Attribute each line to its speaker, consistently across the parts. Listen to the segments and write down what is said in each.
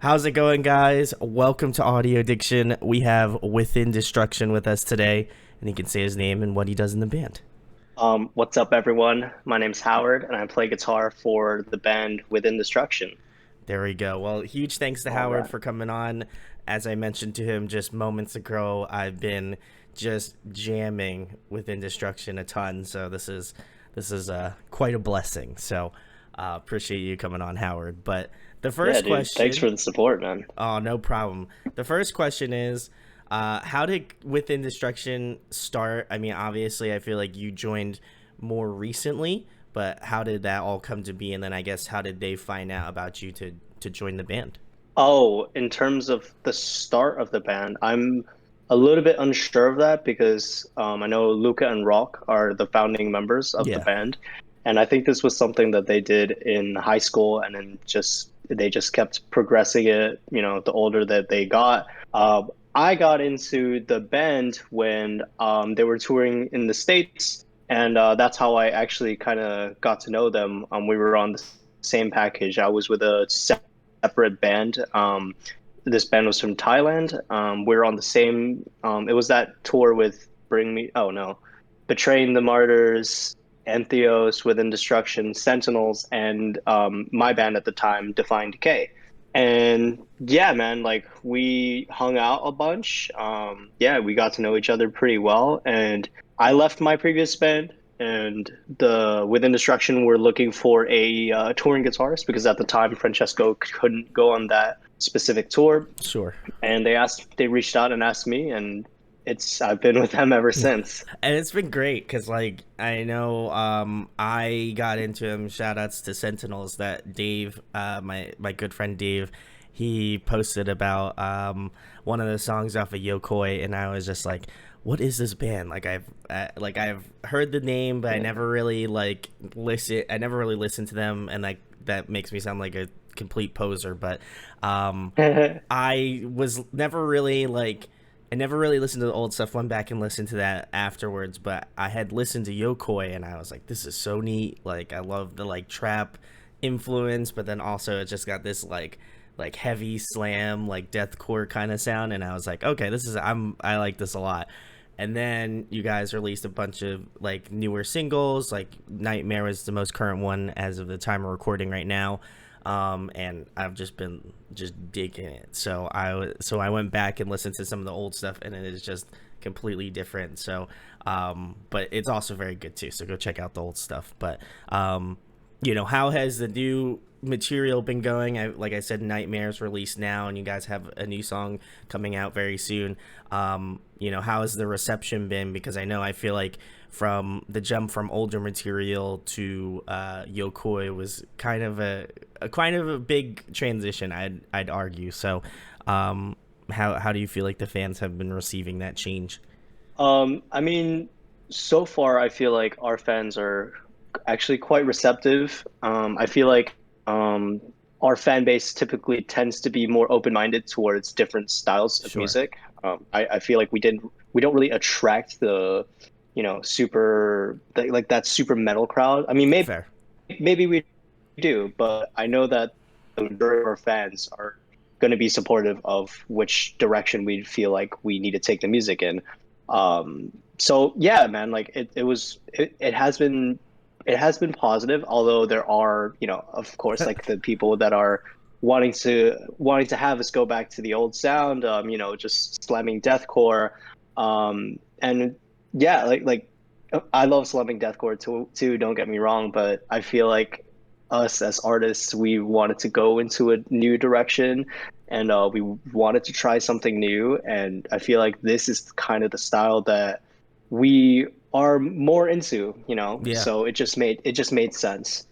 Speaker 1: How's it going, guys? Welcome to Audio Addiction. We have Within Destruction with us today, and he can say his name and what he does in the band.
Speaker 2: What's up, everyone? My name's Howard, and I play guitar for the band Within Destruction.
Speaker 1: There we go. Well, huge thanks to
Speaker 2: All
Speaker 1: Howard
Speaker 2: right.
Speaker 1: for coming on. As I mentioned to him just moments ago, I've been just jamming Within Destruction a ton, so this is quite a blessing. So appreciate you coming on, Howard. But the
Speaker 2: Yeah,
Speaker 1: first
Speaker 2: dude. Thanks
Speaker 1: question.
Speaker 2: for the support, man.
Speaker 1: Oh, no problem. The first question is, how did Within Destruction start? I mean, obviously, I feel like you joined more recently, but how did that all come to be? And then I guess how did they find out about you to join the band?
Speaker 2: Oh, in terms of the start of the band, I'm a little bit unsure of that because I know Luca and Rock are the founding members of the
Speaker 1: Yeah.
Speaker 2: band, and I think this was something that they did in high school, and then just they just kept progressing it. The older that they got. I got into the band when they were touring in the States, and that's how I actually kind of got to know them. We were on the same package. I was with a separate band. This band was from Thailand. We were on the same. It was that tour with Bring Me. Oh no, Betraying the Martyrs, Entheos, Within Destruction, Sentinels, and my band at the time, Define Decay. And yeah, man, like we hung out a bunch. Yeah, we got to know each other pretty well. And I left my previous band, and the Within Destruction were looking for a touring guitarist because at the time Francesco couldn't go on that specific tour.
Speaker 1: Sure.
Speaker 2: And they reached out and asked me, and I've been with them ever since.
Speaker 1: And it's been great because, like, I know I got into him. Shout outs to Sentinels that Dave, my good friend Dave, he posted about one of the songs off of Yokoi, and I was just like, what is this band? I've heard the name, but I
Speaker 2: Yeah.
Speaker 1: never really I never really listened to them, and like that makes me sound like a complete poser. But I was never really like I never really listened to the old stuff. Went back and listened to that afterwards, but I had listened to Yokoi and I was like, this is so neat. Like I love the like trap influence, but then also it just got this like heavy slam, like deathcore kind of sound, and I was like, okay, I like this a lot. And then you guys released a bunch of like newer singles, like Nightmare was the most current one as of the time we're recording right now. And I've just been just digging it. So I went back and listened to some of the old stuff, and it is just completely different. So, but it's also very good too. So go check out the old stuff. But how has the new material been going? Like I said, Nightmares released now, and you guys have a new song coming out very soon. How has the reception been? Because I feel like from the jump from older material to Yokoi was kind of a big transition. I'd argue. So, how do you feel like the fans have been receiving that change?
Speaker 2: I mean, so far, I feel like our fans are actually quite receptive. I feel like our fan base typically tends to be more open-minded towards different styles of
Speaker 1: Sure.
Speaker 2: music. I feel like we don't really attract the, super like that super metal crowd. I mean,
Speaker 1: Fair.
Speaker 2: maybe we do, but I know that the majority of our fans are going to be supportive of which direction we feel like we need to take the music in. So yeah, man, like it has been positive, although there are, of course, like the people that are wanting to have us go back to the old sound, just slamming deathcore. And yeah, like I love slamming deathcore too, don't get me wrong, but I feel like us as artists, we wanted to go into a new direction and we wanted to try something new. And I feel like this is kind of the style that we are more into,
Speaker 1: Yeah.
Speaker 2: so it just made sense.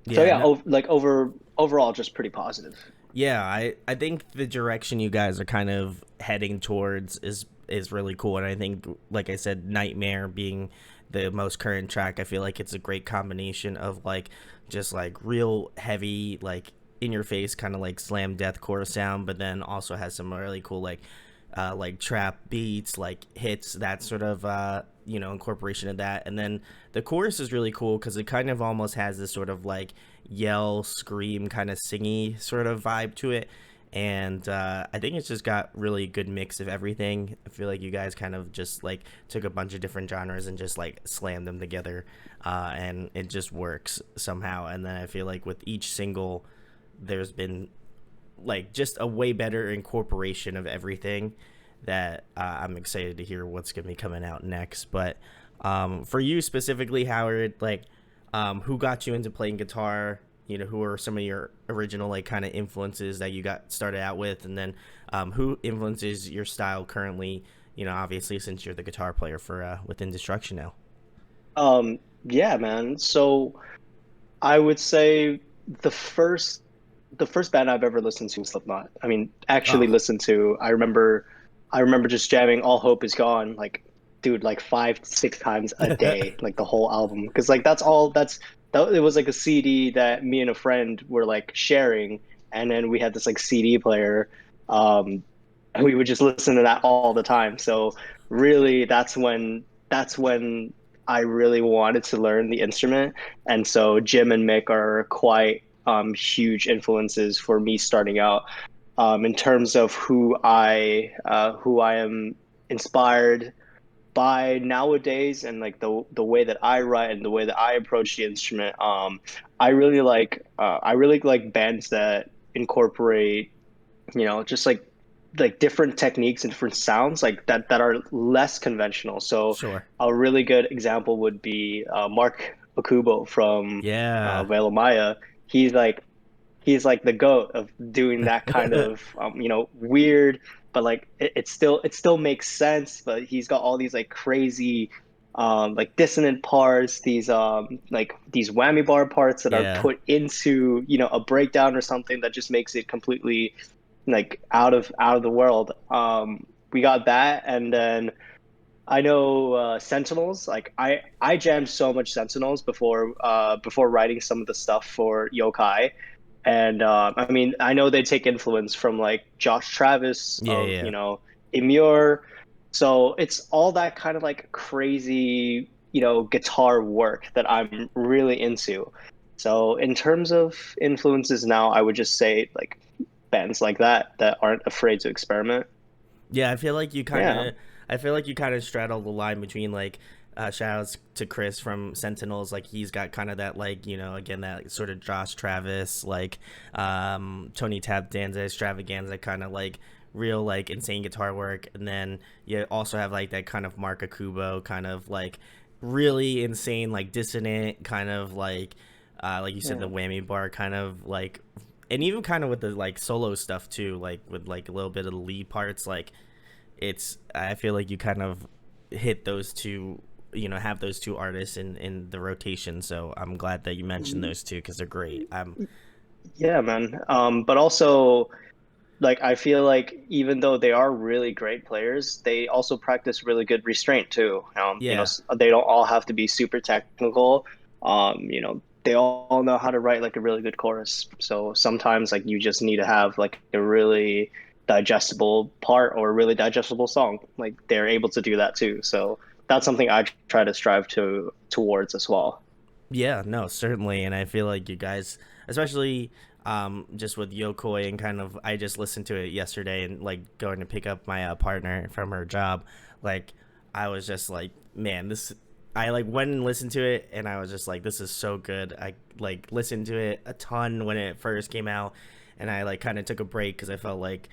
Speaker 2: So
Speaker 1: Yeah.
Speaker 2: yeah,
Speaker 1: No,
Speaker 2: overall, just pretty positive.
Speaker 1: yeah, I think the direction you guys are kind of heading towards is really cool, and I think, like I said, Nightmare being the most current track, I feel like it's a great combination of like just like real heavy, like in your face kind of like slam deathcore sound, but then also has some really cool like trap beats, like hits, that sort of incorporation of that. And then the chorus is really cool because it kind of almost has this sort of like yell, scream, kind of singy sort of vibe to it. and I think it's just got really good mix of everything. I feel like you guys kind of just like took a bunch of different genres and just like slammed them together, and it just works somehow. And then I feel like with each single, there's been like just a way better incorporation of everything that I'm excited to hear what's gonna be coming out next. But for you specifically, Howard, like who got you into playing guitar? You know, who are some of your original like kind of influences that you got started out with, and then who influences your style currently? You know, obviously since you're the guitar player for Within Destruction now.
Speaker 2: Yeah, man. So I would say the first the first band I've ever listened to was Slipknot. I mean, actually
Speaker 1: Oh,
Speaker 2: listened to. I remember just jamming "All Hope Is Gone," like, dude, like 5, 6 times a day, like the whole album, because like that's all. It was like a CD that me and a friend were like sharing, and then we had this like CD player, and we would just listen to that all the time. So really, that's when I really wanted to learn the instrument, and so Jim and Mick are quite huge influences for me starting out. In terms of who I am inspired by nowadays, and like the way that I write and the way that I approach the instrument. I really like bands that incorporate, just like different techniques and different sounds like that are less conventional. So
Speaker 1: sure.
Speaker 2: a really good example would be Mark Okubo from
Speaker 1: Yeah.
Speaker 2: Vela Maya. He's like he's like the goat of doing that kind of weird, but like it still makes sense. But he's got all these like crazy like dissonant parts, these whammy bar parts that are
Speaker 1: Yeah.
Speaker 2: put into a breakdown or something that just makes it completely like out of the world. We got that, and then I know Sentinels. Like I jammed so much Sentinels before writing some of the stuff for Yokai, and I mean I know they take influence from like Josh Travis
Speaker 1: Yeah.
Speaker 2: of
Speaker 1: Yeah.
Speaker 2: Immure, so it's all that kind of like crazy guitar work that I'm really into. So in terms of influences now, I would just say like bands like that aren't afraid to experiment.
Speaker 1: Yeah, I feel like
Speaker 2: Yeah.
Speaker 1: you kind of straddle the line between like shout outs to Chris from Sentinels, like he's got kind of that like, you know, again that like, sort of Josh Travis, like Tony Tap Danza extravaganza kind of like real like insane guitar work, and then you also have like that kind of Mark Akubo kind of like really insane like dissonant kind of like you said, the
Speaker 2: Yeah.
Speaker 1: whammy bar kind of like, and even kind of with the like solo stuff too, like with like a little bit of the lead parts, like it's, I feel like you kind of hit those two, you know, have those two artists in the rotation. So I'm glad that you mentioned those two because they're great.
Speaker 2: Yeah, man. But also, like, I feel like even though they are really great players, they also practice really good restraint too.
Speaker 1: Yeah.
Speaker 2: They don't all have to be super technical. They all know how to write like a really good chorus. So sometimes, like, you just need to have like a really digestible part or a really digestible song. Like, they're able to do that too. So that's something I try to strive towards as well.
Speaker 1: Yeah, no, certainly, and I feel like you guys, especially just with Yokoi, and kind of, I just listened to it yesterday, and like going to pick up my partner from her job, like I was just like, man, this. I like went and listened to it, and I was just like, this is so good. I like listened to it a ton when it first came out, and I like kind of took a break because I felt like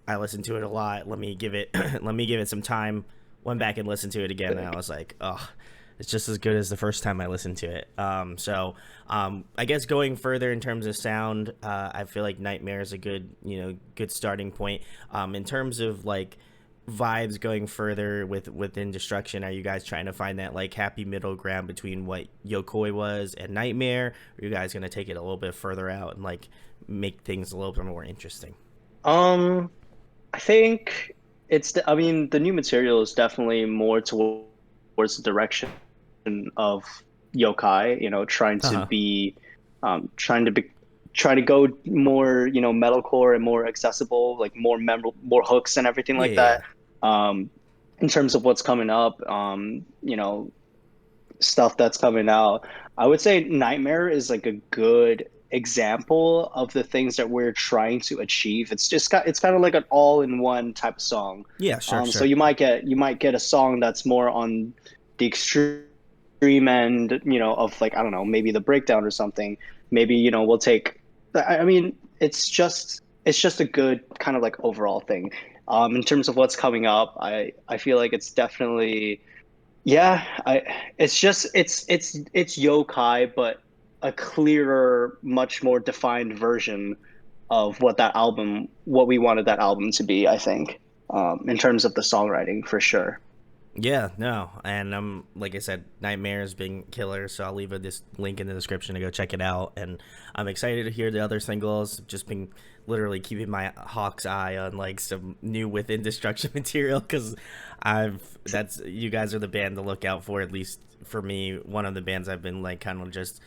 Speaker 1: I listened to it a lot. Let me give it, let me give it some time. Went back and listened to it again, and I
Speaker 2: Sick.
Speaker 1: was like, oh, it's just as good as the first time I listened to it. I guess going further in terms of sound, I feel like Nightmare is a good, you know, good starting point. In terms of like vibes going further within Destruction, are you guys trying to find that like happy middle ground between what Yokoi was and Nightmare? Or are you guys gonna take it a little bit further out and like make things a little bit more interesting?
Speaker 2: Um, I think I mean, the new material is definitely more towards the direction of yokai, trying
Speaker 1: Uh
Speaker 2: to
Speaker 1: huh.
Speaker 2: be, trying to be, trying to go more, metalcore and more accessible, like more memorable, more hooks and everything
Speaker 1: Yeah,
Speaker 2: like
Speaker 1: yeah,
Speaker 2: that.
Speaker 1: yeah.
Speaker 2: In terms of what's coming up, stuff that's coming out, I would say Nightmare is like a good example of the things that we're trying to achieve. It's kind of like an all-in-one type of song.
Speaker 1: Yeah, sure,
Speaker 2: So
Speaker 1: sure.
Speaker 2: you might get a song that's more on the extreme end, of like, I don't know, maybe the breakdown or something. Maybe, we'll take I mean, it's just a good kind of like overall thing. In terms of what's coming up, I feel like it's definitely yeah, it's yokai, but a clearer, much more defined version of what we wanted that album to be, I think, in terms of the songwriting for sure.
Speaker 1: Yeah, no, and like I said, Nightmares being killer, so I'll leave this link in the description to go check it out. And I'm excited to hear the other singles. Just been literally keeping my hawk's eye on like some new Within Destruction material because that's you guys are the band to look out for, at least for me. One of the bands I've been like kind of just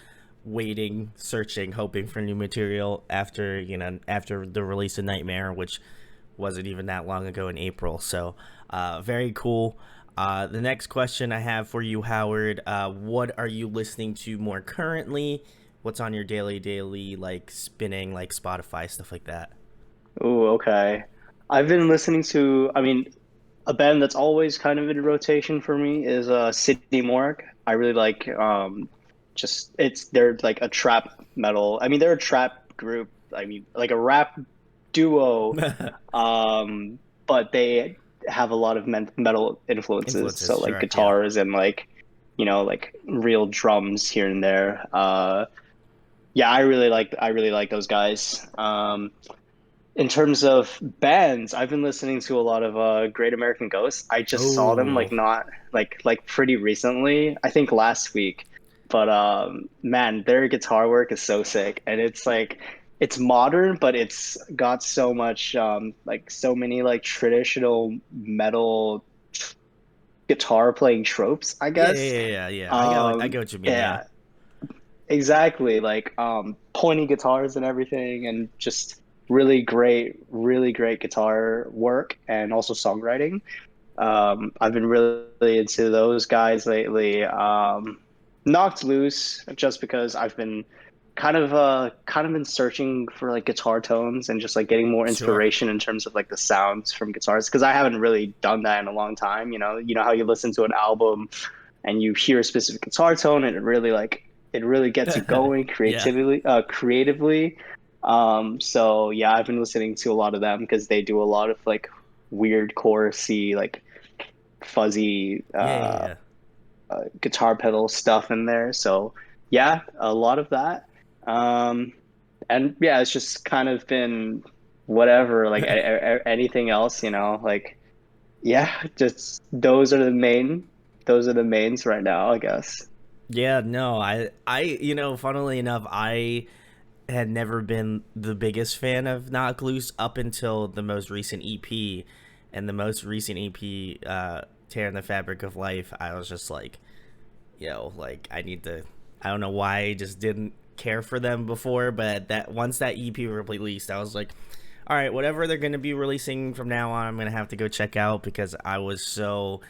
Speaker 1: waiting, searching, hoping for new material after after the release of Nightmare, which wasn't even that long ago in April. So, very cool. The next question I have for you, Howard, what are you listening to more currently? What's on your daily like spinning, like Spotify, stuff like that?
Speaker 2: Ooh, okay. I've been listening to, I mean, a band that's always kind of in rotation for me is City Morgue. I really like just they're like a trap metal. I mean, they're a trap group. I mean, like a rap duo, but they have a lot of metal influences. So
Speaker 1: Influences,
Speaker 2: like
Speaker 1: sure, yeah.
Speaker 2: guitars and like like real drums here and there. Yeah, I really like those guys. In terms of bands, I've been listening to a lot of Great American Ghost. I just saw them
Speaker 1: Oh,
Speaker 2: like not like pretty recently. I think last week. But man, their guitar work is so sick, and it's like it's modern, but it's got so much like so many like traditional metal guitar playing tropes, I
Speaker 1: yeah,
Speaker 2: guess.
Speaker 1: yeah, yeah, yeah. I get what you mean. Yeah,
Speaker 2: Yeah, exactly. Like pointy guitars and everything, and just really great guitar work and also songwriting. I've been really into those guys lately. Knocked Loose just because I've been kind of been searching for like guitar tones and just like getting more
Speaker 1: sure.
Speaker 2: inspiration in terms of like the sounds from guitars because I haven't really done that in a long time. You know how you listen to an album and you hear a specific guitar tone and it really gets you going
Speaker 1: Yeah,
Speaker 2: creatively. So yeah, I've been listening to a lot of them because they do a lot of like weird chorusy like fuzzy
Speaker 1: yeah, yeah, yeah.
Speaker 2: guitar pedal stuff in there. So yeah, a lot of that. Um, and yeah, it's just kind of been whatever, like anything else, like yeah, just those are the mains right now, I guess.
Speaker 1: Yeah, no, funnily enough, I had never been the biggest fan of Knock Loose up until the most recent EP, and the most recent EP, "Tearing the Fabric of Life." I was just like, like I need to. I don't know why I just didn't care for them before, but that once that EP released, I was like, all right, whatever they're gonna be releasing from now on, I'm gonna have to go check out because I was so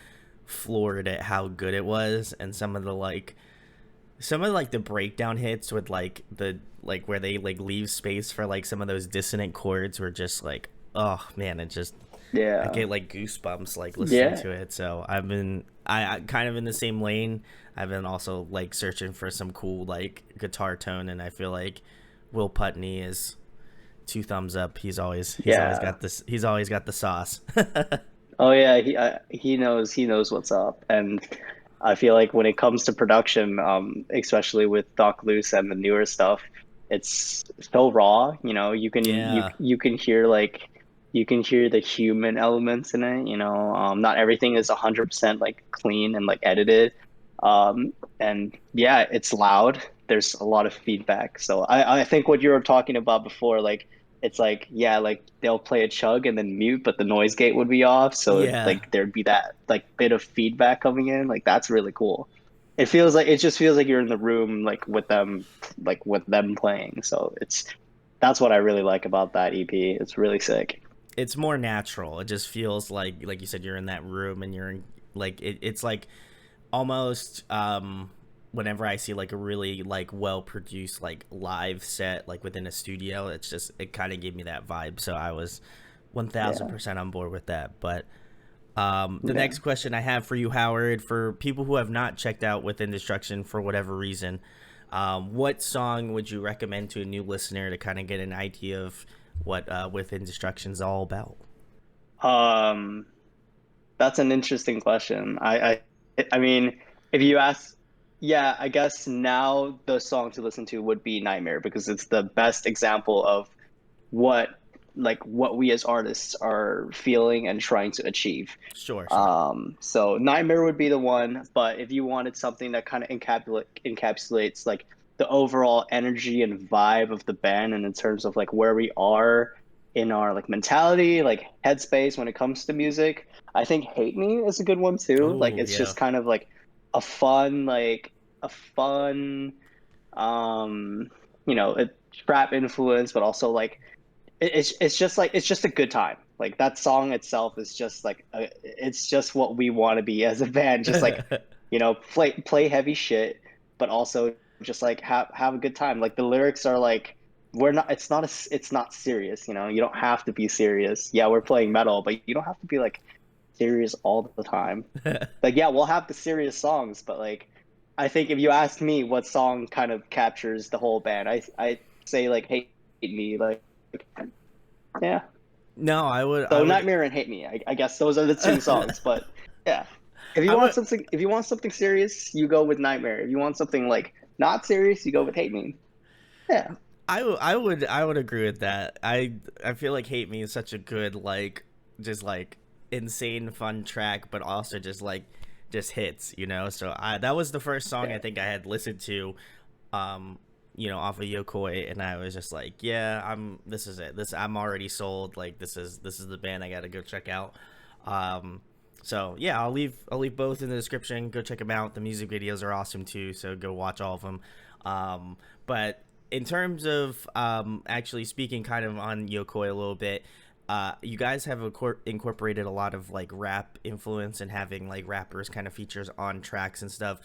Speaker 1: floored at how good it was and some of like the breakdown hits with like the like where they like leave space for like some of those dissonant chords were just like, oh man, it just I
Speaker 2: Yeah.
Speaker 1: get like goosebumps like listening
Speaker 2: Yeah.
Speaker 1: to it. So I kind of in the same lane. I've been also like searching for some cool like guitar tone, and I feel like Will Putney is two thumbs up. He's always
Speaker 2: Yeah.
Speaker 1: got this. He's always got the sauce.
Speaker 2: Oh yeah, he knows what's up, and I feel like when it comes to production, especially with Doc Loose and the newer stuff, it's so raw.
Speaker 1: Yeah,
Speaker 2: You can hear you can hear the human elements in it. Not everything is 100% like clean and like edited, and yeah, it's loud. There's a lot of feedback. So I think what you were talking about before, like it's like yeah, like they'll play a chug and then mute, but the noise gate would be off, so
Speaker 1: yeah.
Speaker 2: like there'd be that like bit of feedback coming in. Like that's really cool. It just feels like you're in the room like with them playing. So that's what I really like about that EP. It's really sick.
Speaker 1: It's more natural. It just feels like you said, you're in that room and you're in, like it's like almost whenever I see like a really like well produced like live set like within a studio, it's just it kind of gave me that vibe. So I was
Speaker 2: Yeah,
Speaker 1: 1000% on board with that. But the
Speaker 2: yeah.
Speaker 1: next question I have for you, Howard, for people who have not checked out Within Destruction for whatever reason, what song would you recommend to a new listener to kind of get an idea of what Within Destruction is all about?
Speaker 2: Um, that's an interesting question. I mean, if you ask, yeah, I guess now the song to listen to would be Nightmare because it's the best example of what what we as artists are feeling and trying to achieve.
Speaker 1: Sure, sure.
Speaker 2: So Nightmare would be the one, but if you wanted something that kind of encapsulates like the overall energy and vibe of the band and in terms of like where we are in our like mentality, like headspace when it comes to music, I think Hate Me is a good one too. Like
Speaker 1: Oh
Speaker 2: it's
Speaker 1: yeah.
Speaker 2: just kind of like a fun a fun um a trap influence, but also like it's just like it's just a good time. Like that song itself is just like it's just what we want to be as a band. Just like play heavy shit, but also just like have a good time. Like the lyrics are like we're not. It's not serious. You don't have to be serious. Yeah, we're playing metal, but you don't have to be like serious all the time. Like yeah, we'll have the serious songs, but like I think if you ask me what song kind of captures the whole band, I say like Hate Me, like yeah.
Speaker 1: No, I
Speaker 2: So
Speaker 1: would
Speaker 2: Nightmare and Hate Me, I guess those are the two songs. But yeah,
Speaker 1: I would
Speaker 2: if you want something serious, you go with Nightmare. If you want something like not serious, you go with Hate Me. Yeah,
Speaker 1: I would agree with that. I feel like Hate Me is such a good like just like insane fun track, but also just like just hits, you know. So I that was the first song I
Speaker 2: yeah.
Speaker 1: think I had listened to, um, off of Yokoi, and I was just like, yeah, this is it. This I'm already sold. Like this is the band I got to go check out. Um, so yeah, I'll leave both in the description. Go check them out. The music videos are awesome too. So go watch all of them. But in terms of actually speaking kind of on Yokoi a little bit, you guys have incorporated a lot of like rap influence and having like rappers kind of features on tracks and stuff.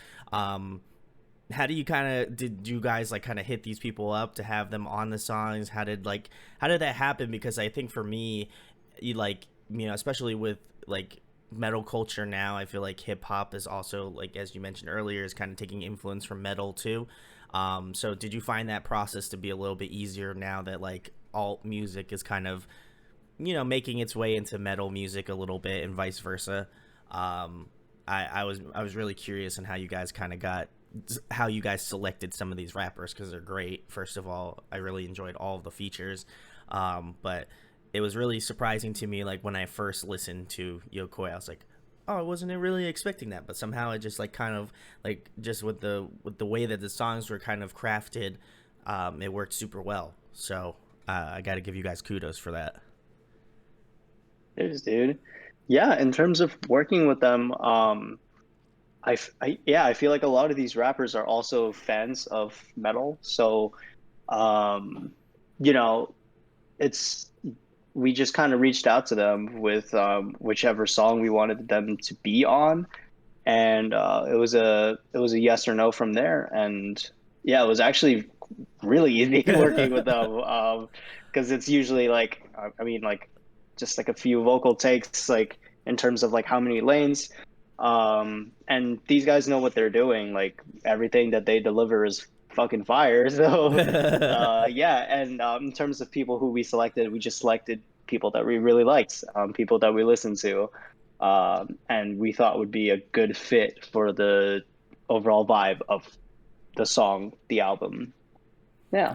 Speaker 1: How do you kind of did you guys like kind of hit these people up to have them on the songs? How did that happen? Because I think for me, you like especially with like metal culture now, I feel like hip hop is also like as you mentioned earlier is kind of taking influence from metal too. So did you find that process to be a little bit easier now that like alt music is kind of making its way into metal music a little bit and vice versa? Um, I was really curious on how you guys kind of got how you guys selected some of these rappers because they're great. First of all, I really enjoyed all of the features, but it was really surprising to me like when I first listened to Yokoi, I was like, oh, I wasn't really expecting that, but somehow it just like kind of like just with the way that the songs were kind of crafted, it worked super well. So I got to give you guys kudos for that.
Speaker 2: There's dude. Yeah, in terms of working with them, yeah, I feel like a lot of these rappers are also fans of metal. So, um, you know, it's we just kind of reached out to them with whichever song we wanted them to be on, and it was a yes or no from there. And yeah, it was actually really easy working with them because it's usually like I mean like just like a few vocal takes like in terms of like how many lanes. And these guys know what they're doing. Like everything that they deliver is fucking fire. So yeah, and in terms of people who we selected, we just selected people that we really liked, people that we listened to, and we thought would be a good fit for the overall vibe of the song, the album. Yeah.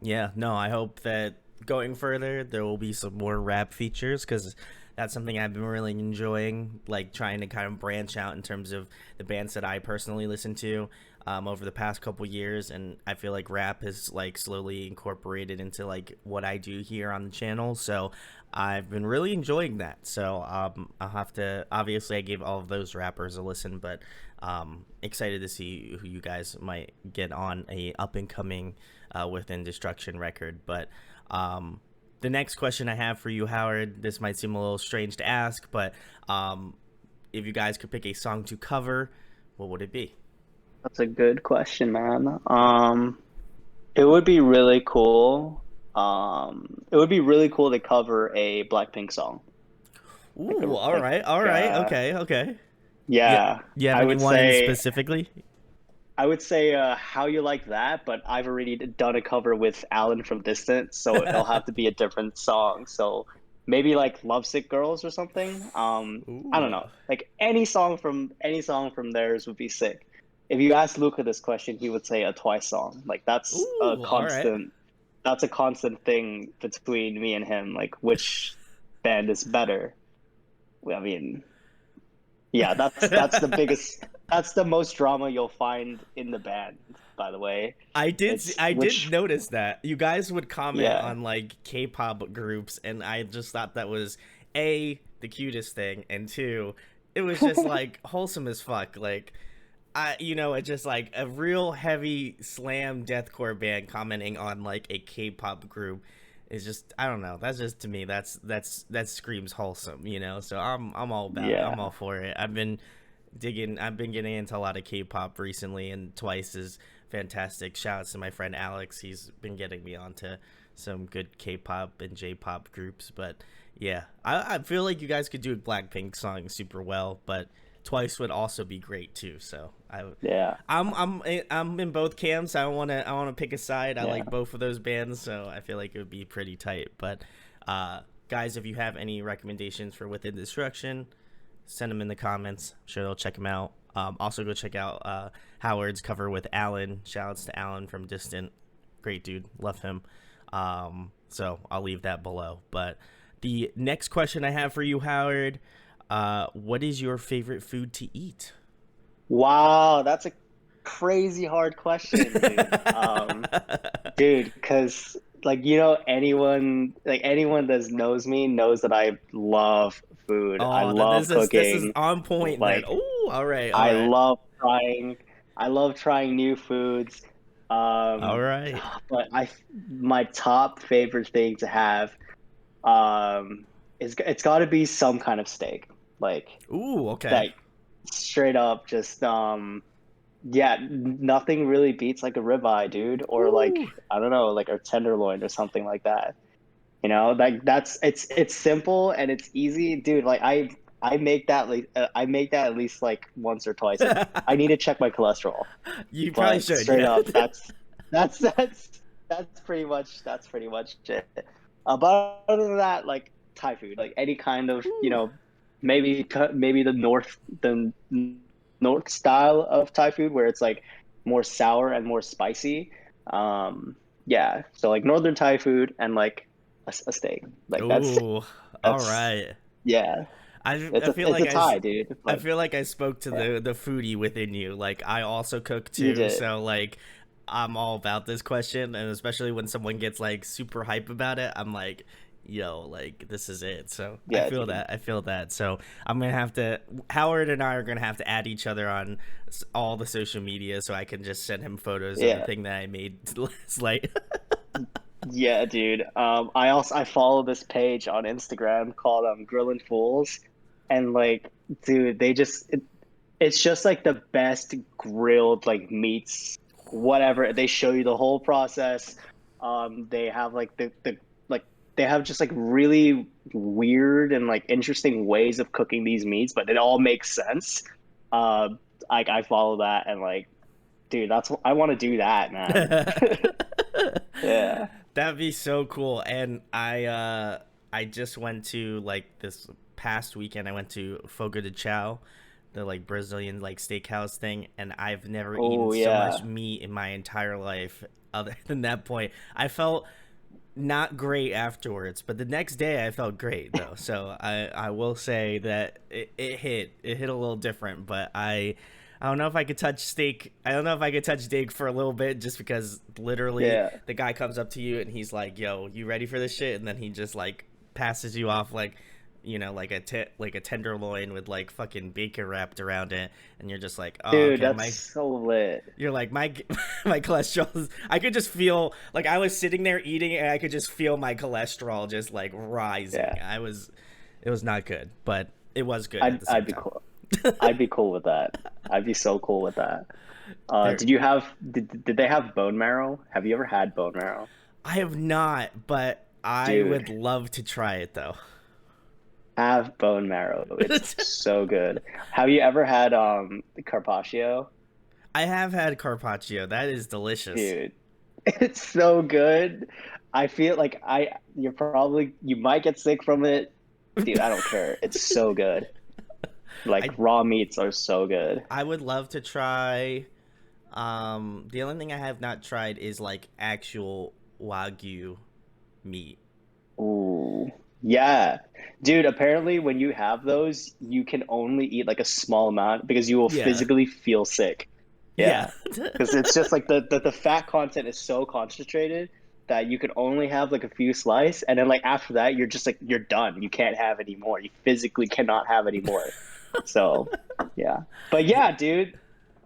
Speaker 1: Yeah, no, I hope that going further there will be some more rap features because that's something I've been really enjoying, like trying to kind of branch out in terms of the bands that I personally listen to over the past couple years, and I feel like rap is like slowly incorporated into like what I do here on the channel. So I've been really enjoying that. So I'll have to obviously I gave all of those rappers a listen, but excited to see who you guys might get on a up and coming Within Destruction record. But the next question I have for you, Howard, this might seem a little strange to ask, but if you guys could pick a song to cover, what would it be?
Speaker 2: That's a good question, man. It would be really cool. It would be really cool to cover a Blackpink song. Like
Speaker 1: Ooh, all right, all right, okay, okay. Yeah,
Speaker 2: yeah,
Speaker 1: you have
Speaker 2: I would
Speaker 1: anyone in
Speaker 2: say
Speaker 1: specifically?
Speaker 2: How You Like That, but I've already done a cover with Alan from Distance, so it'll have to be a different song. So maybe like Lovesick Girls or something. I don't
Speaker 1: Ooh,
Speaker 2: know. Like any song from theirs would be sick. If you ask Luca this question, he would say a Twice song. Like
Speaker 1: ooh, all right.
Speaker 2: that's a constant thing between me and him. Like which band is better? Well, I mean, yeah, that's the most drama you'll find in the band, by the way. It's
Speaker 1: I did
Speaker 2: which
Speaker 1: notice that you guys would comment
Speaker 2: yeah.
Speaker 1: on like K-pop groups, and I just thought that was a the cutest thing, and two, it was just like wholesome as fuck. Like it's just like a real heavy slam deathcore band commenting on like a K-pop group is just I don't know. That's just to me that screams wholesome. So I'm all about it. I'm
Speaker 2: Yeah.
Speaker 1: all for it. I've been getting into a lot of K-pop recently, and Twice is fantastic. Shout outs to my friend Alex. He's been getting me onto some good K-pop and J-pop groups. But yeah, I feel like you guys could do a Blackpink song super well, but Twice would also be great too. So
Speaker 2: Yeah.
Speaker 1: I'm in both camps. I want to pick a side. I
Speaker 2: Yeah.
Speaker 1: like both of those bands, so I feel like it would be pretty tight. But guys, if you have any recommendations for Within Destruction, send them in the comments. I'm sure they'll check them out. Also, go check out Howard's cover with Alan. Shoutouts to Alan from Distant. Great dude. Love him. So I'll leave that below. But the next question I have for you, Howard, what is your favorite food to eat?
Speaker 2: Wow, that's a crazy hard question, dude. Dude, because anyone that knows me knows that I love food. I
Speaker 1: Oh, then
Speaker 2: love
Speaker 1: this is
Speaker 2: cooking.
Speaker 1: on point then.
Speaker 2: Like
Speaker 1: Oh, all right, all
Speaker 2: I
Speaker 1: right,
Speaker 2: love trying I love trying new foods.
Speaker 1: all
Speaker 2: Um,
Speaker 1: right.
Speaker 2: but my top favorite thing to have um it's got to be some kind of steak. Like
Speaker 1: Ooh, okay.
Speaker 2: like straight up just yeah, nothing really beats like a ribeye, dude, or like
Speaker 1: Ooh.
Speaker 2: I don't know, like a tenderloin or something like that. Like it's simple and it's easy, dude. Like I make that at least like once or twice a day. I need to check my cholesterol,
Speaker 1: You probably
Speaker 2: but
Speaker 1: should,
Speaker 2: straight
Speaker 1: yeah.
Speaker 2: up, that's pretty much it. But other than that, like Thai food, like any kind of
Speaker 1: Ooh.
Speaker 2: maybe the north style of Thai food where it's like more sour and more spicy. Yeah, so like northern Thai food and like a steak. Like
Speaker 1: Ooh. All
Speaker 2: that's
Speaker 1: right.
Speaker 2: yeah.
Speaker 1: I feel
Speaker 2: It's
Speaker 1: like
Speaker 2: a tie, dude.
Speaker 1: I
Speaker 2: But
Speaker 1: feel like I spoke to
Speaker 2: yeah,
Speaker 1: the foodie within you. Like I also cook
Speaker 2: you
Speaker 1: too,
Speaker 2: did.
Speaker 1: so like I'm all about this question, and especially when someone gets like super hype about it, I'm like, yo, like this is it. So I
Speaker 2: Yeah,
Speaker 1: feel
Speaker 2: dude.
Speaker 1: that. I feel that. So I'm gonna have to Howard and I are gonna have to add each other on all the social media so I can just send him photos of the
Speaker 2: Yeah.
Speaker 1: thing that I made last night.
Speaker 2: Yeah, dude. I follow this page on Instagram called Grillin Fools, and like, dude, it's just like the best grilled like meats, whatever. They show you the whole process. They have like like they have just like really weird and like interesting ways of cooking these meats, but it all makes sense. Uh, I follow that and like, dude, I want to do that, man. Yeah.
Speaker 1: That'd be so cool. And I just went to like this past weekend I went to Fogo de Chao, the like Brazilian like steakhouse thing, and I've never eaten
Speaker 2: Oh
Speaker 1: so much
Speaker 2: yeah.
Speaker 1: meat in my entire life other than that point. I felt not great afterwards, but the next day I felt great though. So I will say that it hit a little different, but I don't know if I could touch steak. I don't know if I could touch steak for a little bit, just because literally
Speaker 2: Yeah.
Speaker 1: the guy comes up to you and he's like, "Yo, you ready for this shit?" And then he just like passes you off like, like like a tenderloin with like fucking bacon wrapped around it, and you're just like, "Oh,
Speaker 2: Dude,
Speaker 1: okay,
Speaker 2: that's
Speaker 1: my."
Speaker 2: so lit.
Speaker 1: You're like my my cholesterol. I could just feel like I was sitting there eating, and I could just feel my cholesterol just like rising.
Speaker 2: Yeah.
Speaker 1: It was not good, but it was good at
Speaker 2: I'd
Speaker 1: the
Speaker 2: I'd
Speaker 1: same
Speaker 2: be
Speaker 1: time.
Speaker 2: cool. I'd be cool with that. I'd be so cool with that.
Speaker 1: There,
Speaker 2: did they have bone marrow? Have you ever had bone marrow?
Speaker 1: I have not, but I
Speaker 2: Dude,
Speaker 1: would love to try it though.
Speaker 2: have bone marrow. It's so good. Have you ever had carpaccio?
Speaker 1: I have had carpaccio. That is delicious.
Speaker 2: Dude, it's so good. I feel like you might get sick from it. Dude, I don't care. It's so good. Like
Speaker 1: I
Speaker 2: raw meats are so good.
Speaker 1: I would love to try. The only thing I have not tried is like actual wagyu meat.
Speaker 2: Ooh. Yeah. Dude, apparently when you have those, you can only eat like a small amount because you will
Speaker 1: Yeah,
Speaker 2: physically feel sick.
Speaker 1: yeah.
Speaker 2: Yeah. Because it's just like the fat content is so concentrated that you can only have like a few slices, and then like after that you're just like you're done. You can't have any more. You physically cannot have any more. So, yeah. But yeah, dude,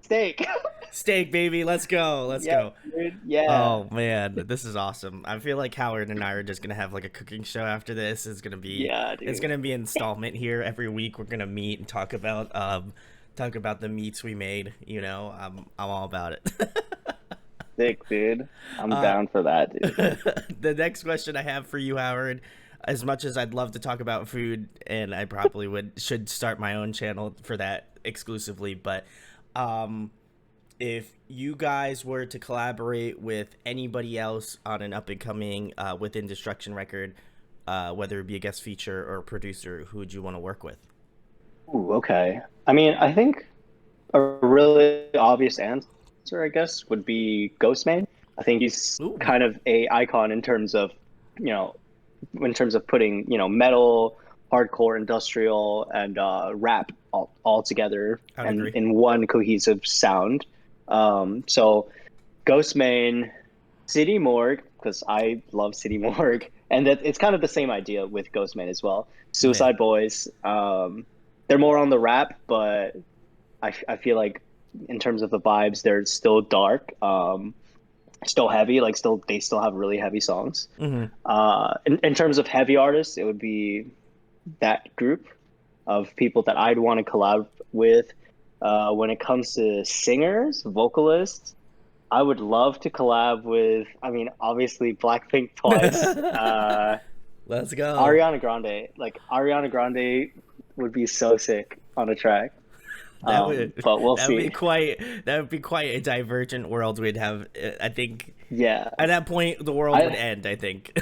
Speaker 2: steak.
Speaker 1: Steak, baby. Let's go. Let's
Speaker 2: Yeah,
Speaker 1: go.
Speaker 2: dude. Yeah.
Speaker 1: Oh man, this is awesome. I feel like Howard and I are just gonna have like a cooking show after this.
Speaker 2: Yeah,
Speaker 1: It's
Speaker 2: dude.
Speaker 1: gonna be an installment here every week. We're gonna meet and talk about the meats we made. You know, I'm all about it.
Speaker 2: Sick, dude. I'm
Speaker 1: uh,
Speaker 2: down for that, dude.
Speaker 1: the next question I have for you, Howard, as much as I'd love to talk about food, and I probably should start my own channel for that exclusively, but um, if you guys were to collaborate with anybody else on an up and coming Within Destruction record, whether it be a guest feature or a producer, who would you want to work with?
Speaker 2: Ooh, okay. I mean, I think a really obvious answer, I guess, would be Ghostman. I think he's
Speaker 1: Ooh,
Speaker 2: kind of a icon in terms of, you know, in terms of putting, metal, hardcore, industrial, and rap all together
Speaker 1: I'd
Speaker 2: and
Speaker 1: agree.
Speaker 2: in one cohesive sound. So Ghostman, City Morgue, because I love City Morgue, and that it's kind of the same idea with Ghostman as well.
Speaker 1: Yeah,
Speaker 2: Suicide Boys, they're more on the rap, but I feel like in terms of the vibes, they're still dark, still heavy. Like they still have really heavy songs.
Speaker 1: hmm,
Speaker 2: In terms of heavy artists, it would be that group of people that I'd want to collab with. When it comes to singers, vocalists, I would love to collab with. I mean, obviously Blackpink twice.
Speaker 1: let's go.
Speaker 2: Ariana Grande, like Ariana Grande, would be so sick on a track.
Speaker 1: That would
Speaker 2: But we'll
Speaker 1: that would be
Speaker 2: see.
Speaker 1: quite a divergent world we'd have. I think
Speaker 2: Yeah,
Speaker 1: at that point the world would
Speaker 2: I
Speaker 1: end. I think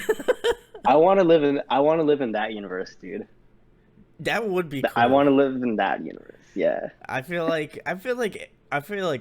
Speaker 2: I want to live in that universe, dude.
Speaker 1: that would be
Speaker 2: I
Speaker 1: cool.
Speaker 2: want to live in that universe. Yeah.
Speaker 1: I feel like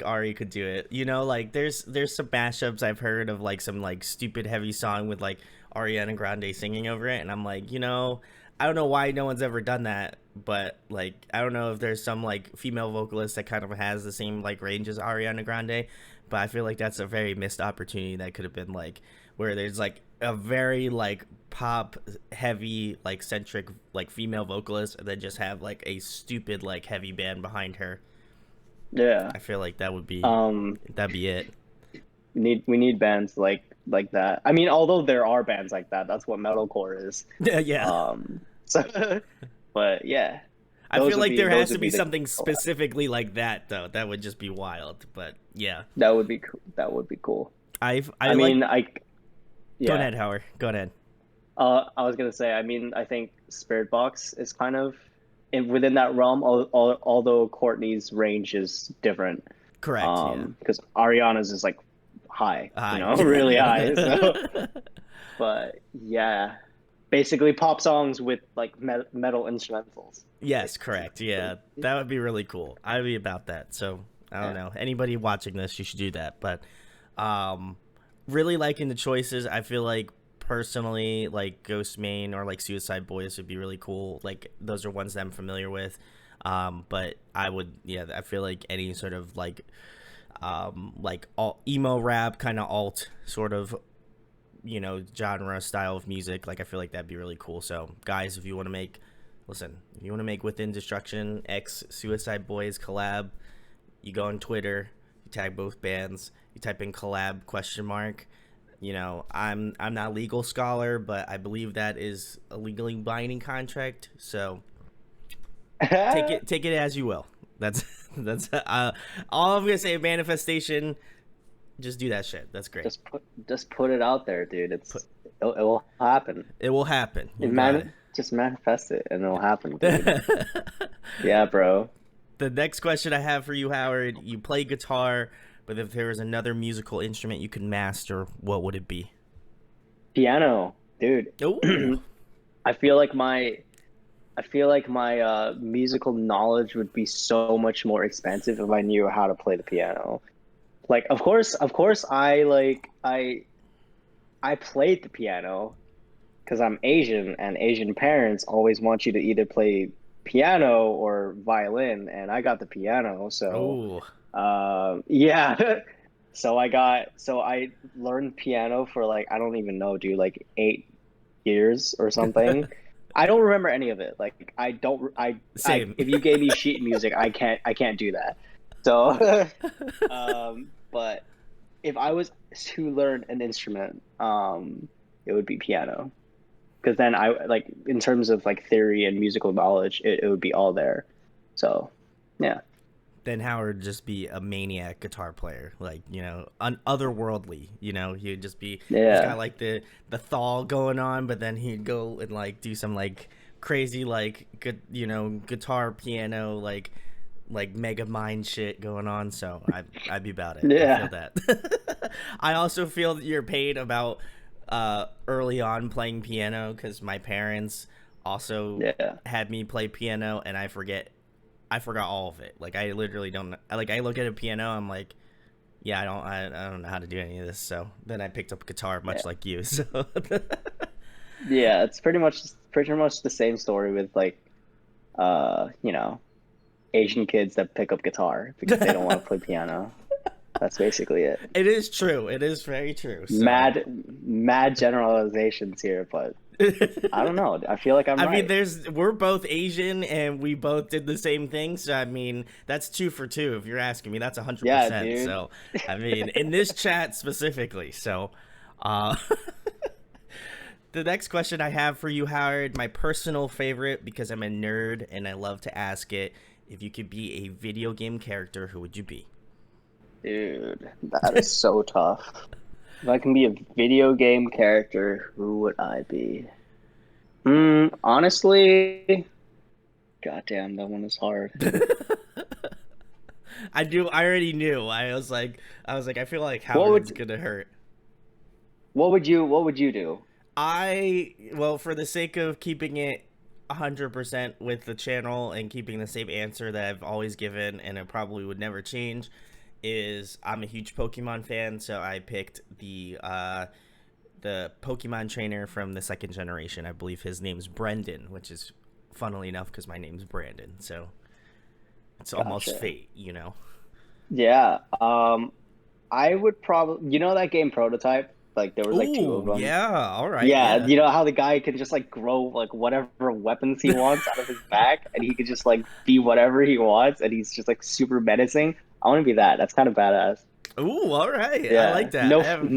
Speaker 1: Ari could do it. You know, like there's some mashups I've heard of like some like stupid heavy song with like Ariana Grande singing over it, and I'm like, I don't know why no one's ever done that, but like I don't know if there's some like female vocalist that kind of has the same like range as Ariana Grande, but I feel like that's a very missed opportunity that could have been like where there's like a very like pop heavy like centric like female vocalist and then just have like a stupid like heavy band behind her.
Speaker 2: Yeah.
Speaker 1: I feel like
Speaker 2: Um,
Speaker 1: that'd be it.
Speaker 2: we need bands like that. I mean, although there are bands like that, that's what metalcore is.
Speaker 1: Yeah.
Speaker 2: So, but yeah,
Speaker 1: I feel like there
Speaker 2: those
Speaker 1: has to
Speaker 2: would
Speaker 1: be
Speaker 2: be the
Speaker 1: something
Speaker 2: collab.
Speaker 1: specifically like that though. That would just be wild. But yeah.
Speaker 2: That would be cool. That would be cool.
Speaker 1: I
Speaker 2: I
Speaker 1: like
Speaker 2: mean,
Speaker 1: Go
Speaker 2: yeah.
Speaker 1: ahead, Howard. Go ahead.
Speaker 2: I was gonna say. I mean, I think Spirit Box is kind of within that realm. Although Courtney's range is different.
Speaker 1: Correct, yeah.
Speaker 2: Because Ariana's is like high,
Speaker 1: Hi.
Speaker 2: really high. So, but yeah, basically pop songs with like metal instrumentals.
Speaker 1: Yes,
Speaker 2: Basically.
Speaker 1: correct. Yeah. That would be really cool. I'd be about that. So, I don't
Speaker 2: Yeah.
Speaker 1: know. Anybody watching this, you should do that. But um really liking the choices. I feel like personally like Ghost Main or like Suicide Boys would be really cool. Like those are ones that I'm familiar with. But I would, yeah, I feel like any sort of like alt emo rap kind of alt sort of genre style of music, like I feel like that'd be really cool. So guys, if you want to make Within Destruction x Suicide Boys collab, you go on Twitter, you tag both bands, you type in collab question mark. I'm not a legal scholar, but I believe that is a legally binding contract, so take it as you will. That's That's all I'm gonna say. Manifestation. Just do that shit. That's great.
Speaker 2: Just put it out there, dude.
Speaker 1: Put,
Speaker 2: It will happen.
Speaker 1: it will happen. You
Speaker 2: It
Speaker 1: got
Speaker 2: man Just manifest it and it'll happen, dude.
Speaker 1: it.
Speaker 2: Yeah, bro.
Speaker 1: The next question I have for you, Howard. You play guitar, but if there was another musical instrument you could master, what would it be?
Speaker 2: Piano, dude.
Speaker 1: Oh,
Speaker 2: I feel like my musical knowledge would be so much more expansive if I knew how to play the piano. Like, of course, I played the piano because I'm Asian, and Asian parents always want you to either play piano or violin, and I got the piano, so
Speaker 1: oh,
Speaker 2: yeah. So I learned piano for like, I don't even know, dude, like 8 years or something. I don't remember any of it. Like, I
Speaker 1: same.
Speaker 2: if you gave me sheet music, I can't do that. So but if I was to learn an instrument, it would be piano. Because then I like, in terms of like theory and musical knowledge, it would be all there. So yeah.
Speaker 1: Then Howard would just be a maniac guitar player, like otherworldly. He'd just be he's got
Speaker 2: Yeah.
Speaker 1: like the thaw going on, but then he'd go and like do some like crazy like good guitar piano like mega mind shit going on. So I'd be about it. I feel
Speaker 2: Yeah.
Speaker 1: that. I also feel your pain about early on playing piano because my parents also
Speaker 2: Yeah.
Speaker 1: had me play piano, and I forgot all of it. Like I literally don't like I look at a piano, I'm like, yeah, I don't know how to do any of this. So then I picked up guitar,
Speaker 2: Yeah.
Speaker 1: much like you. So
Speaker 2: Yeah, it's pretty much the same story with like Asian kids that pick up guitar because they don't want to play piano. That's basically it.
Speaker 1: it is true. It is very true. So
Speaker 2: Mad generalizations here, but I don't know. I feel like I'm
Speaker 1: I mean,
Speaker 2: right.
Speaker 1: we're both Asian and we both did the same thing. So I mean, that's 2 for 2. If you're asking me, that's a hundred
Speaker 2: Yeah,
Speaker 1: percent.
Speaker 2: dude.
Speaker 1: So I mean, in this chat specifically. So, uh, the next question I have for you, Howard, my personal favorite because I'm a nerd and I love to ask it. If you could be a video game character, who would you be?
Speaker 2: Dude, that is so tough. If I can be a video game character, who would I be? Honestly, goddamn, that one is hard.
Speaker 1: I do. I already knew. I feel like
Speaker 2: What
Speaker 1: Howard's
Speaker 2: would
Speaker 1: gonna hurt.
Speaker 2: what would you do?
Speaker 1: Well, for the sake of keeping it 100% with the channel and keeping the same answer that I've always given, and it probably would never change, is I'm a huge Pokemon fan, so I picked the Pokemon trainer from the second generation. I believe his name's Brendan, which is funnily enough because my name's Brandon, so it's almost
Speaker 2: Gotcha.
Speaker 1: fate.
Speaker 2: Yeah. I would probably, that game Prototype? Like, there was like two of
Speaker 1: Ooh,
Speaker 2: them.
Speaker 1: yeah, all right,
Speaker 2: Yeah,
Speaker 1: yeah.
Speaker 2: you know how the guy can just like grow like whatever weapons he wants out of his back, and he could just like be whatever he wants, and he's just like super menacing. I want to be that. That's kind of badass.
Speaker 1: Ooh, all right, I like
Speaker 2: Yeah.
Speaker 1: that. I
Speaker 2: No,
Speaker 1: have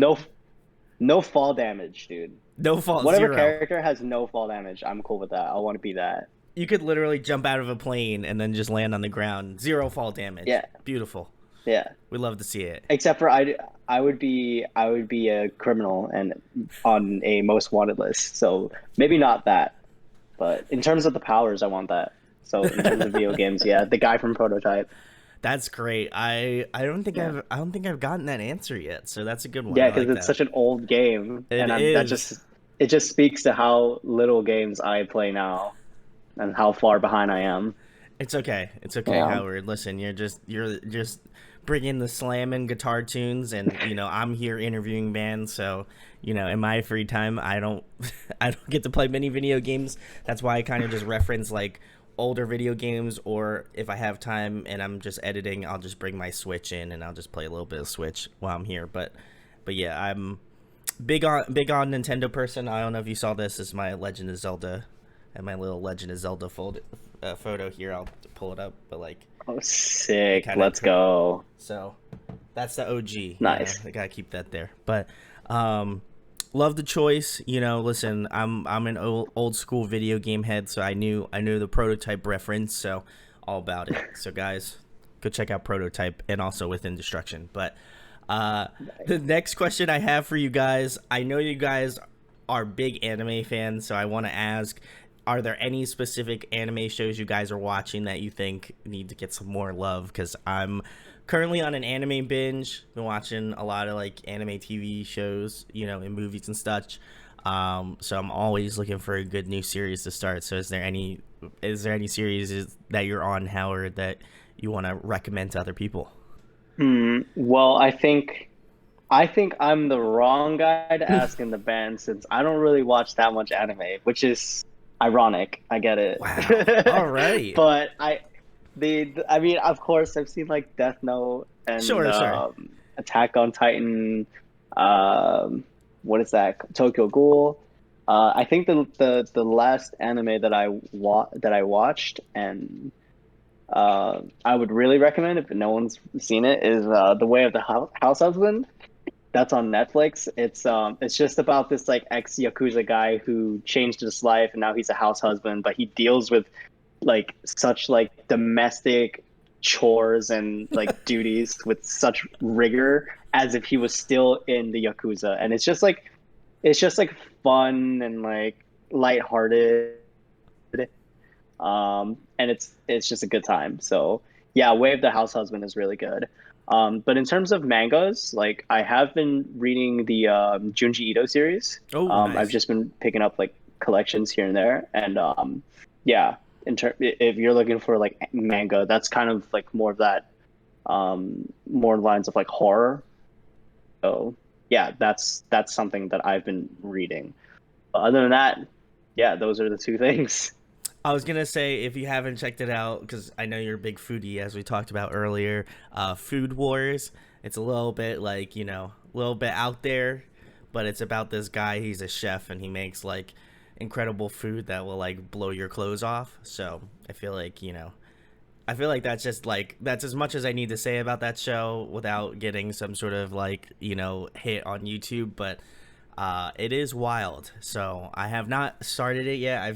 Speaker 2: no fall damage, dude.
Speaker 1: no fault,
Speaker 2: Whatever
Speaker 1: zero.
Speaker 2: character has no fall damage, I'm cool with that. I want to be that.
Speaker 1: You could literally jump out of a plane and then just land on the ground. Zero fall damage.
Speaker 2: Yeah,
Speaker 1: Beautiful.
Speaker 2: yeah.
Speaker 1: We love to see it.
Speaker 2: Except for I would be a criminal and on a most wanted list. So maybe not that, but in terms of the powers, I want that. So in terms of video games, yeah, the guy from Prototype.
Speaker 1: That's great.
Speaker 2: Yeah.
Speaker 1: I don't think I've gotten that answer yet. So that's a good one.
Speaker 2: Yeah,
Speaker 1: I
Speaker 2: because
Speaker 1: like
Speaker 2: it's
Speaker 1: that.
Speaker 2: such an old game,
Speaker 1: It
Speaker 2: and I'm that
Speaker 1: is.
Speaker 2: just it just speaks to how little games I play now and how far behind I am.
Speaker 1: It's okay. It's okay,
Speaker 2: Yeah.
Speaker 1: Howard. Listen, you're just bringing the slamming guitar tunes, and I'm here interviewing bands. So in my free time, I don't I don't get to play many video games. That's why I kind of just reference like older video games, or if I have time and I'm just editing, I'll just bring my Switch in and I'll just play a little bit of Switch while I'm here. But yeah, I'm big on Nintendo person. I don't know if you saw this. This is my Legend of Zelda and my little Legend of Zelda photo here. I'll pull it up, but like
Speaker 2: Oh,
Speaker 1: it
Speaker 2: sick.
Speaker 1: kind of
Speaker 2: Let's go.
Speaker 1: so that's the OG.
Speaker 2: Nice.
Speaker 1: I gotta keep that there. But um, love the choice. Listen, I'm an old school video game head, so I knew the Prototype reference, so all about it. So guys, go check out Prototype and also Within Destruction. But the
Speaker 2: Nice.
Speaker 1: next question I have for you guys, I know you guys are big anime fans, so I want to ask, are there any specific anime shows you guys are watching that you think need to get some more love? Because I'm currently on an anime binge. Been watching a lot of like anime TV shows, and movies and such. So I'm always looking for a good new series to start. So is there any series that you're on, Howard, that you want to recommend to other people?
Speaker 2: Well, I think I'm the wrong guy to ask in the band since I don't really watch that much anime, which is ironic. I get
Speaker 1: Wow. All
Speaker 2: it.
Speaker 1: right.
Speaker 2: But I mean, of course, I've seen like Death Note and
Speaker 1: Sure, sure.
Speaker 2: Attack on Titan. Um, what is that? Tokyo Ghoul. I think the last anime that I watched and I would really recommend if no one's seen it is The Way of the House Husband. That's on Netflix. It's just about this like ex Yakuza guy who changed his life and now he's a house husband, but he deals with like such like domestic chores and like duties with such rigor as if he was still in the Yakuza. And it's just like fun and like lighthearted. And it's just a good time. So yeah, Way of the House Husband is really good. But in terms of mangas, like I have been reading the Junji Ito series.
Speaker 1: Oh,
Speaker 2: I've
Speaker 1: nice.
Speaker 2: just been picking up like collections here and there, and yeah, if you're looking for like manga, that's kind of like more of that, more lines of like horror. So yeah, that's something that I've been reading. But other than that, yeah, those are the two things.
Speaker 1: I was gonna say, if you haven't checked it out, because I know you're a big foodie, as we talked about earlier. Food Wars. It's a little bit like, a little bit out there, but it's about this guy. He's a chef and he makes like incredible food that will like blow your clothes off. So I feel like that's just like that's as much as I need to say about that show without getting some sort of like hit on YouTube. But it is wild. So I have not started it yet. I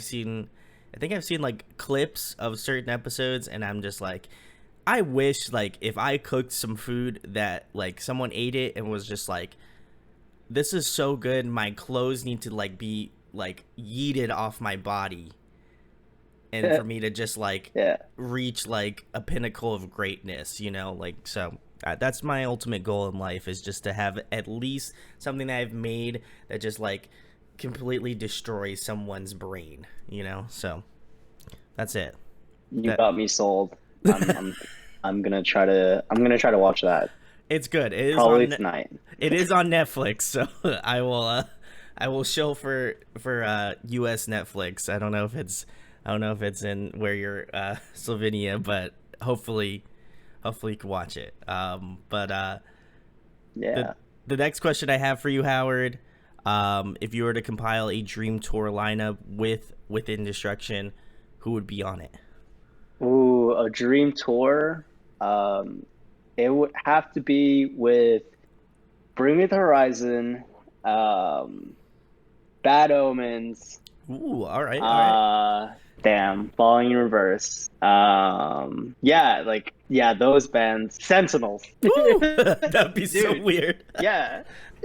Speaker 1: think I've seen like clips of certain episodes, and I'm just like, I wish like if I cooked some food that like someone ate it and was just like, this is so good, my clothes need to like be like yeeted off my body, and for me to just like
Speaker 2: Yeah.
Speaker 1: reach like a pinnacle of greatness, like so. That's my ultimate goal in life, is just to have at least something that I've made that just like completely destroys someone's brain, So that's it.
Speaker 2: You
Speaker 1: That
Speaker 2: got me sold. I'm gonna try to watch that
Speaker 1: it's good.
Speaker 2: probably tonight.
Speaker 1: It is on Netflix, so I will show for US Netflix. I don't know if it's in where you're Slovenia, but hopefully you can watch it. But the
Speaker 2: Yeah.
Speaker 1: the next question I have for you, Howard, if you were to compile a dream tour lineup within Destruction, who would be on it?
Speaker 2: Ooh, a dream tour. Um, it would have to be with Bring Me the Horizon, um, Bad Omens,
Speaker 1: Ooh, all right, all right.
Speaker 2: uh, damn, Falling in Reverse. Yeah, like yeah, those bands. Sentinels.
Speaker 1: Ooh, that'd be so
Speaker 2: Dude,
Speaker 1: weird.
Speaker 2: yeah.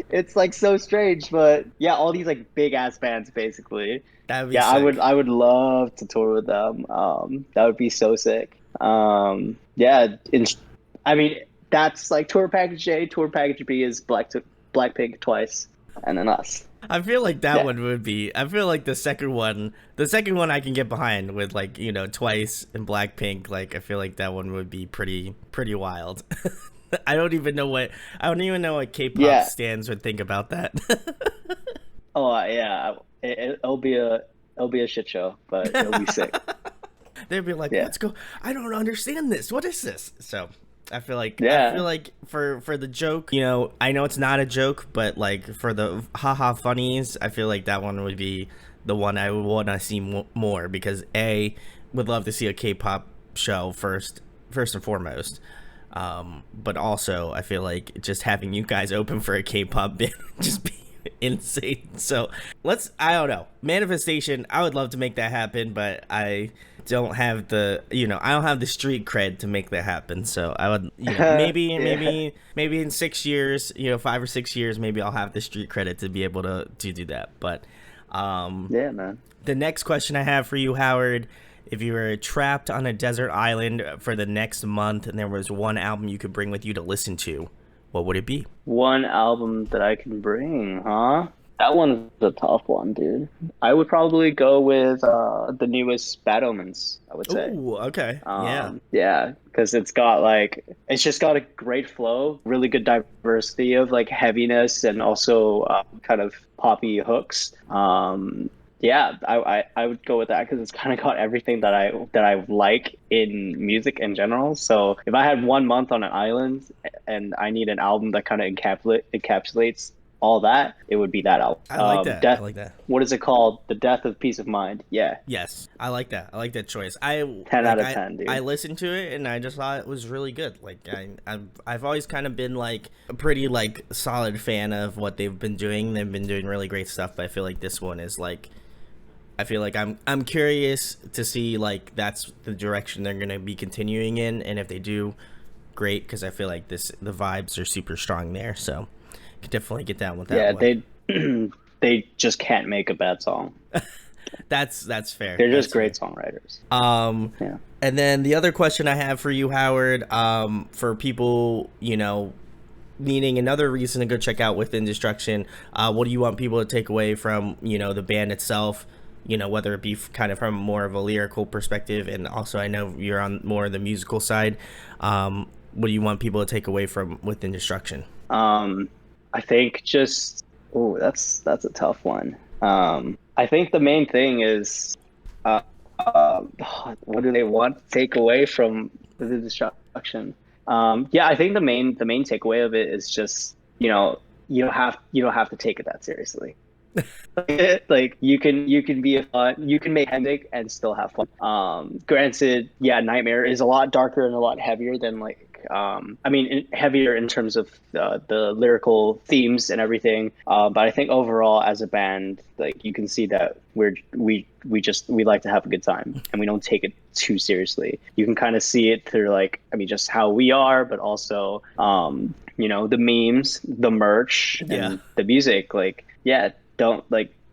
Speaker 2: It's like so strange, but yeah, all these like big ass bands basically.
Speaker 1: That'd be
Speaker 2: Yeah, I would
Speaker 1: sick.
Speaker 2: I would love to tour with them. That would be so sick. Yeah, I mean that's like tour package A. Tour package B is Blackpink twice, and then us.
Speaker 1: I feel like that
Speaker 2: Yeah,
Speaker 1: one would be. I feel like the second one I can get behind with like Twice and Blackpink. Like I feel like that one would be pretty wild. I don't even know what K-pop
Speaker 2: yeah.
Speaker 1: stands would think about that.
Speaker 2: Oh yeah. It'll be a shit show, but it'll be sick.
Speaker 1: They'd be like,
Speaker 2: Yeah,
Speaker 1: "Let's go." I don't understand this. What is this? So I feel like
Speaker 2: yeah,
Speaker 1: for the joke, I know it's not a joke, but like for the haha funnies, I feel like that one would be the one I would want to see more, because would love to see a K-pop show first and foremost. But also I feel like just having you guys open for a K-pop band would just be insane. So I don't know, manifestation. I would love to make that happen, but don't have the, I don't have the street cred to make that happen. So I would,
Speaker 2: Yeah.
Speaker 1: maybe in 6 years, 5 or 6 years, maybe I'll have the street credit to be able to do that. But
Speaker 2: Yeah, man.
Speaker 1: the next question I have for you, Howard, if you were trapped on a desert island for the next month and there was one album you could bring with you to listen to, what would it be?
Speaker 2: One album that I can bring, huh? That one's a tough one, dude. I would probably go with the newest Bad Omens, I would say.
Speaker 1: Ooh, okay. Yeah.
Speaker 2: Yeah, because it's just got a great flow, really good diversity of like heaviness and also kind of poppy hooks. Yeah, I would go with that because it's kind of got everything that I like in music in general. So if I had 1 month on an island and I need an album that kind of encapsulates all that, it would be that album.
Speaker 1: I like that. I
Speaker 2: Death.
Speaker 1: like that.
Speaker 2: What is it called? The Death of Peace of Mind. Yeah,
Speaker 1: Yes, I like that. I like that choice. I
Speaker 2: 10
Speaker 1: like
Speaker 2: out of 10,
Speaker 1: I
Speaker 2: dude.
Speaker 1: listened to it and I just thought it was really good. Like I've always kind of been like a pretty like solid fan of what they've been doing. They've been doing really great stuff, but I feel like this one is like I feel like I'm curious to see like that's the direction they're going to be continuing in, and if they do, great, because I feel like the vibes are super strong there. So could definitely get down with that
Speaker 2: Yeah,
Speaker 1: one.
Speaker 2: they just can't make a bad song.
Speaker 1: That's fair.
Speaker 2: They're just
Speaker 1: That's fair.
Speaker 2: great songwriters.
Speaker 1: Um,
Speaker 2: Yeah.
Speaker 1: and then the other question I have for you, Howard, for people, needing another reason to go check out Within Destruction, what do you want people to take away from, the band itself? Whether it be kind of from more of a lyrical perspective, and also I know you're on more of the musical side. What do you want people to take away from Within Destruction?
Speaker 2: I think just oh, that's a tough one. I think the main thing is uh, uh, what do they want to take away from the destruction? Yeah, I think the main takeaway of it is just you don't have to take it that seriously. Like you can be a fun you can make music and still have fun. Granted, yeah, Nightmare is a lot darker and a lot heavier than heavier in terms of the lyrical themes and everything. But I think overall as a band, like you can see that we like to have a good time and we don't take it too seriously. You can kind of see it through just how we are, but also the memes, the merch,
Speaker 1: Yeah.
Speaker 2: and the music. Like, yeah, don't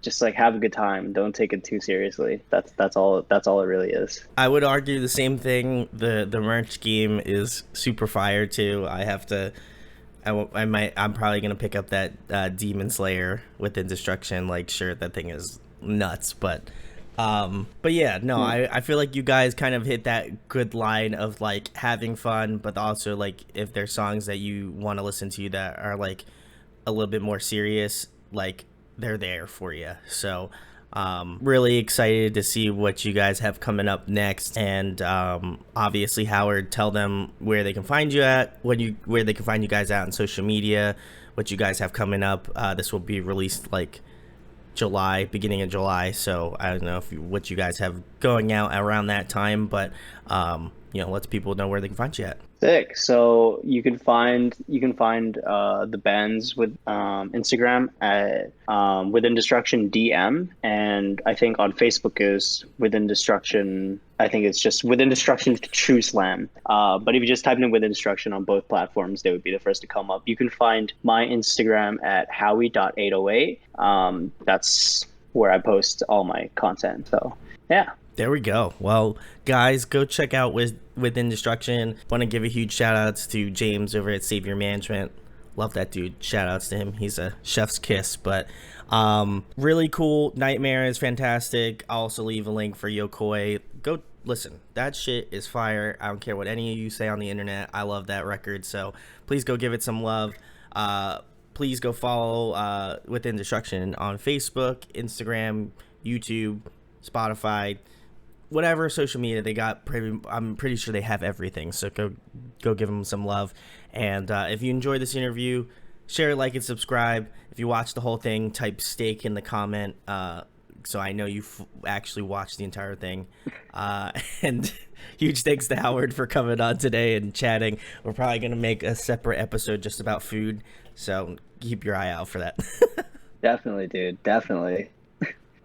Speaker 2: just have a good time. Don't take it too seriously. That's all it really is.
Speaker 1: I would argue the same thing. The merch scheme is super fire too. I have to. I'm probably gonna pick up that Demon Slayer Within Destruction like shirt. That thing is nuts. But yeah, no,
Speaker 2: Hmm.
Speaker 1: I feel like you guys kind of hit that good line of like having fun, but also like if there's songs that you want to listen to that are like a little bit more serious, like they're there for you. So really excited to see what you guys have coming up next, and obviously Howard, tell them where they can find you at, where they can find you guys out on social media, what you guys have coming up. This will be released like July, beginning of July, so I don't know what you guys have going out around that time, but let people know where they can find you at.
Speaker 2: Sick. So you can find the bands with Instagram at Within Destruction DM, and I think on Facebook is Within Destruction. I think it's just Within Destruction True Slam. But if you just type in Within Destruction on both platforms, they would be the first to come up. You can find my Instagram at Howie.808. That's where I post all my content. So yeah.
Speaker 1: There we go. Well, guys, go check out Within Destruction. Want to give a huge shout outs to James over at Savior Management. Love that dude. Shout outs to him. He's a chef's kiss. But really cool. Nightmare is fantastic. I'll also leave a link for Yokoi. Go listen. That shit is fire. I don't care what any of you say on the internet. I love that record. So please go give it some love. Please go follow Within Destruction on Facebook, Instagram, YouTube, Spotify, whatever social media they got. I'm pretty sure they have everything, so go give them some love. And if you enjoyed this interview, share, like, and subscribe. If you watch the whole thing, type steak in the comment, so I know you actually watched the entire thing. And huge thanks to Howard for coming on today and chatting. We're probably gonna make a separate episode just about food, so keep your eye out for that.
Speaker 2: Definitely, dude. Definitely.